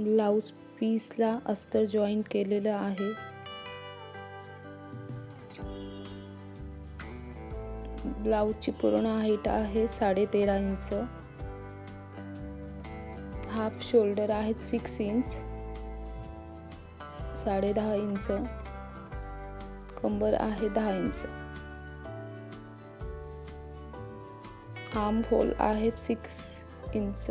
Blouse पीसला अस्तर joint केलेलं आहे. ब्लाऊजची पूर्ण हाईट आहे 13.5 इंच. हाफ शोल्डर आहेत 6 इंच, 10.5 इंच. कंबर आहे 10 इंच. आर्म होल आहेत 6 इंच.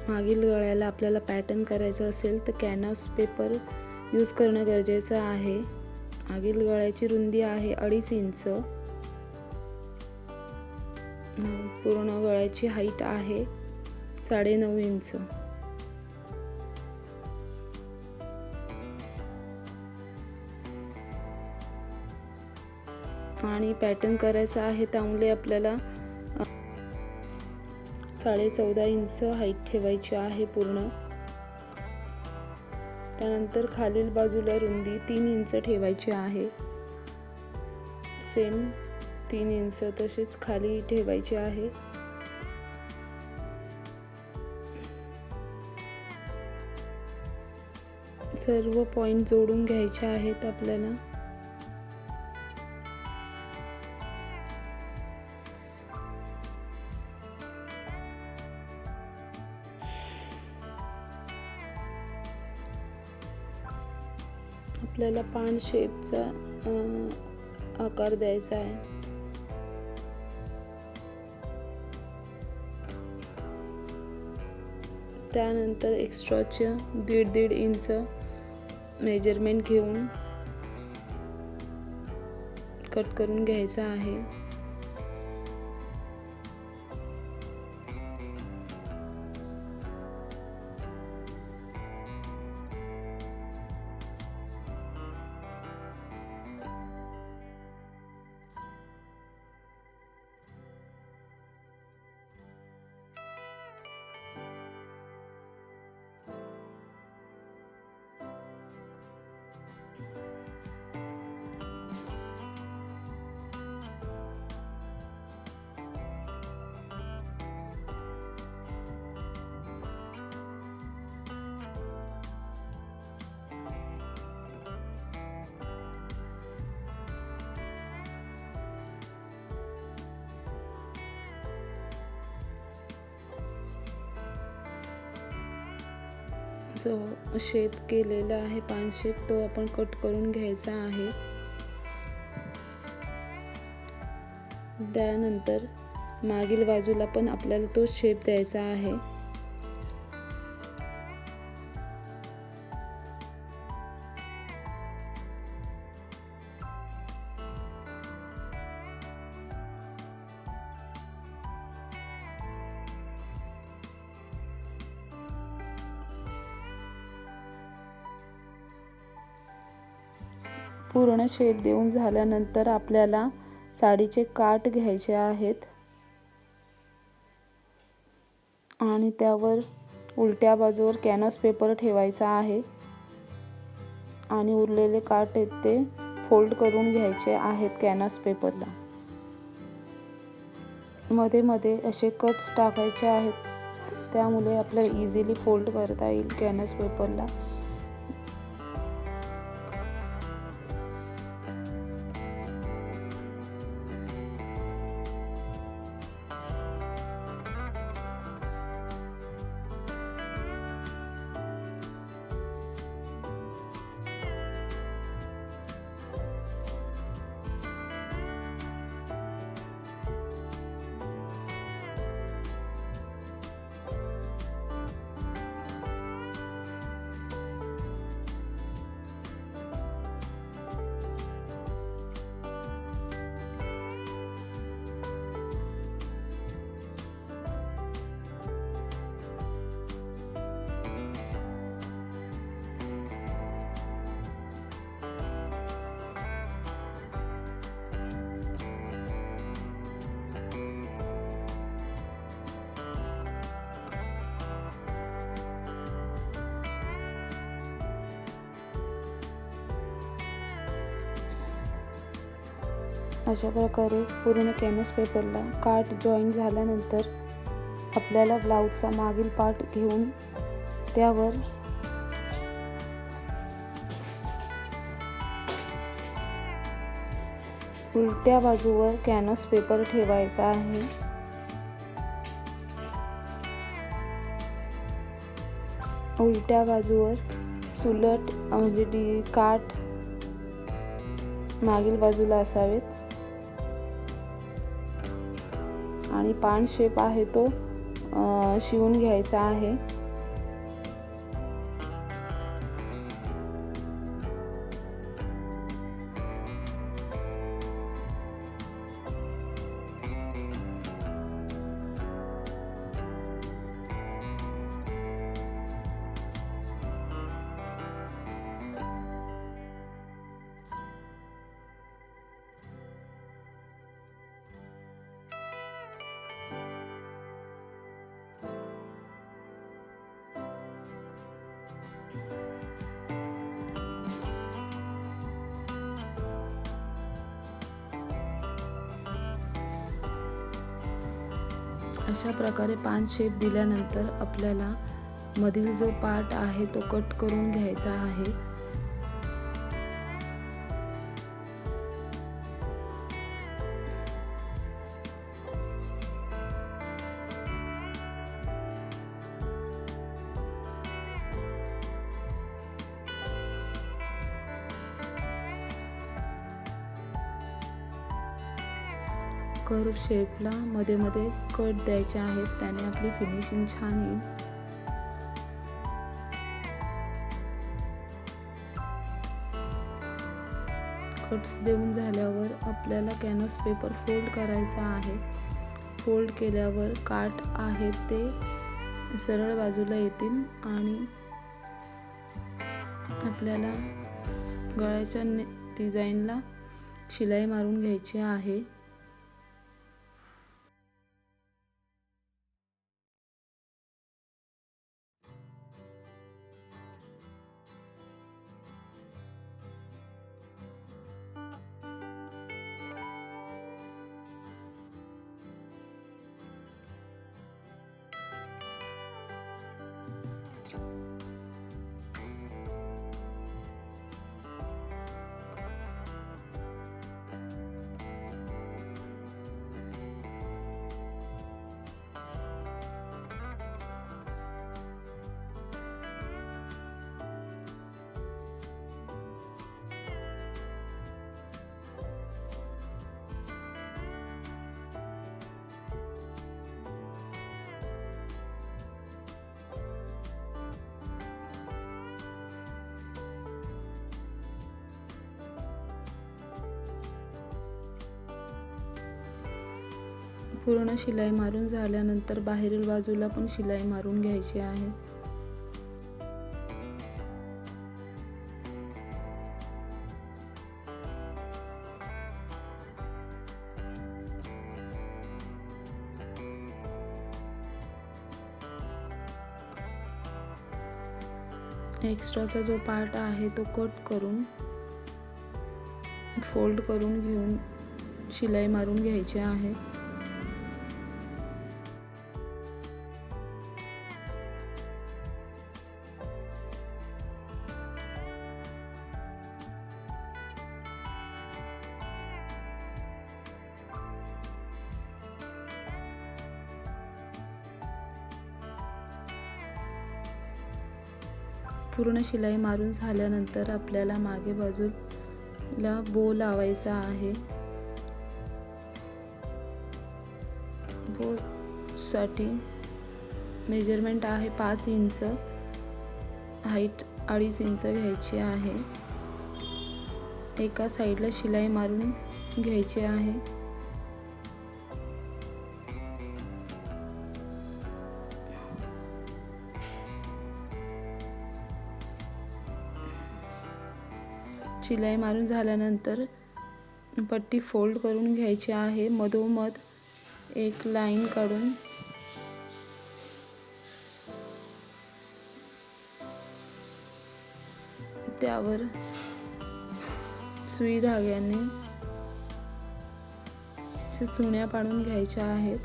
मागील गळ्याला आपल्याला पॅटर्न करायचं असेल तर कॅनव्हास पेपर यूज करणं गरजेचं आहे. मागील गळ्याची रुंदी आहे 2.5 इंच. पूर्ण गळ्याची हाईट आहे 9.5 इंच. आणि पॅटर्न करायचा आहे त्यामुळे आपल्याला 14.5 इंच हाईट ठेवायची आहे पूर्ण. त्यानंतर खालील बाजूला रुंदी 3 इंच ठेवायची आहे. सेम 3 इंच तसेच खाली ठेवायची आहे. सर्व पॉइंट जोडून घ्यायचे आहेत आपल्याला. आपल्याला पान शेपचा आकार द्यायचा आहे. त्यानंतर एक्स्ट्राचे 1.5 इंच मेजरमेंट घेऊन कट करून घ्यायचा आहे. जो शेप केलेला आहे पान शेप तो आपण कट करून घ्यायचा आहे. त्यानंतर मागील बाजूला पण आपल्याला तो शेप द्यायचा आहे. पूर्ण शेप देऊन झाल्यानंतर आपल्याला साडीचे काठ घ्यायचे आहेत आणि त्यावर उलट्या बाजूवर कॅनव्हास पेपर ठेवायचा आहे आणि उरलेले काठ आहेत ते फोल्ड करून घ्यायचे आहेत कॅनव्हास पेपरला. मध्ये मध्ये असे कट्स टाकायचे आहेत त्यामुळे आपल्याला इझिली फोल्ड करता येईल कॅनव्हास पेपरला. अशा प्रकारे पूर्ण कॅनव्हास पेपरला काठ जॉईन झाल्यानंतर आपल्याला ब्लाऊजचा मागील पार्ट घेऊन त्यावर उलट्या बाजूवर कॅनव्हास पेपर ठेवायचा आहे। उलट्या बाजूवर सुलट म्हणजे काठ मागील बाजूला असावेत आणि पान शेप आहे तो शिवून घ्यायचा आहे। अशा प्रकारे पान शेप दिल्यानंतर आपल्याला मधील जो पार्ट आहे तो कट करून घ्यायचा आहे। कर्व शेपला मध्ये मध्ये कट द्यायचे आहेत, त्याने आपली फिनिशिंग छान येईल। कट्स देऊन झाल्यावर आपल्याला कॅनव्हास पेपर फोल्ड करायचा आहे। फोल्ड केल्यावर काठ आहेत ते सरळ बाजूला येतील आणि आपल्याला गळ्याच्या डिझाईनला शिलाई मारून घ्यायची आहे। पूर्ण शिलाई मारून झाल्यानंतर बाहेरील बाजूला पण शिलाई मारून घ्यायची आहे। एक्स्ट्राचा जो पार्ट आहे तो कट करून फोल्ड करून घेऊन शिलाई मारून घ्यायची आहे। पूर्ण शिलाई मारून झाल्यानंतर आपल्याला मागे बाजूला बो लावायचा आहे। बो साठी मेजरमेंट आहे 5 इंच, हाईट 2.5 इंच घ्यायची आहे। एका साईडला शिलाई मारून घ्यायची आहे। शिलाई मारून झाल्यानंतर पट्टी फोल्ड करून घ्यायची आहे। मधोमध एक लाईन काढून त्यावर सुई धाग्याने अशा चुण्या पाडून घ्यायच्या आहेत.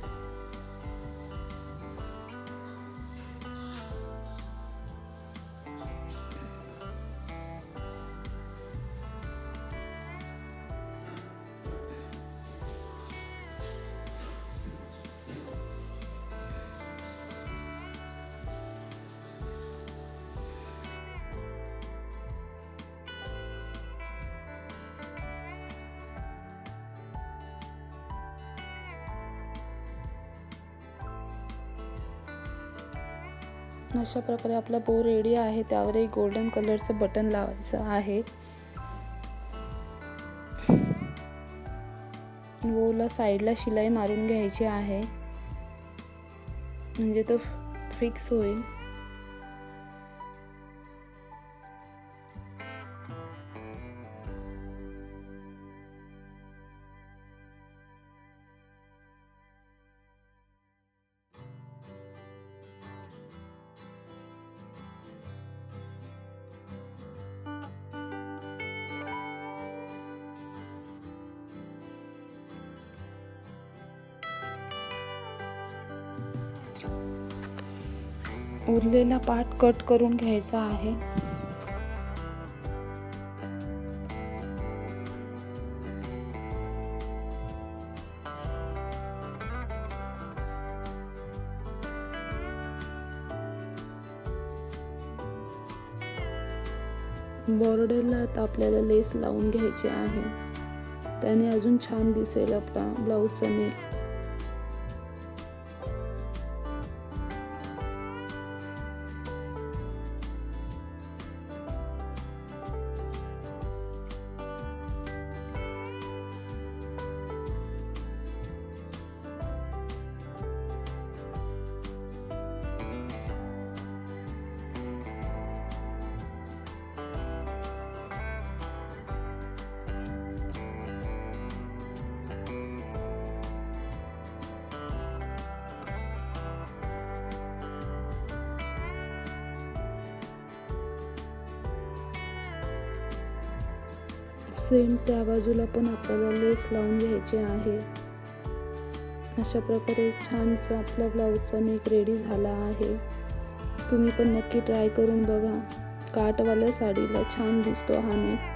अशा प्रकारे आपला बो रेडी आहे. त्यावर एक गोल्डन कलरचं बटन लावायचं आहे. बोला साईडला शिलाई मारून घ्यायची आहे, म्हणजे तो फिक्स होईल. उरलेला पार्ट कट करून घ्यायचा आहे. बॉर्डरला आता आपल्याला लेस लावून घ्यायची आहे. त्याने अजून छान दिसेल आपला ब्लाऊजचा नेक. सेम त्या बाजूला पण आपल्याला लेस लावून घ्यायची आहे. अशा प्रकारे छानसा आपला ब्लाऊजचा नेक रेडी झाला आहे. तुम्ही पण नक्की ट्राय करून बघा. काठवाल्या साडीला छान दिसतो हा नेक.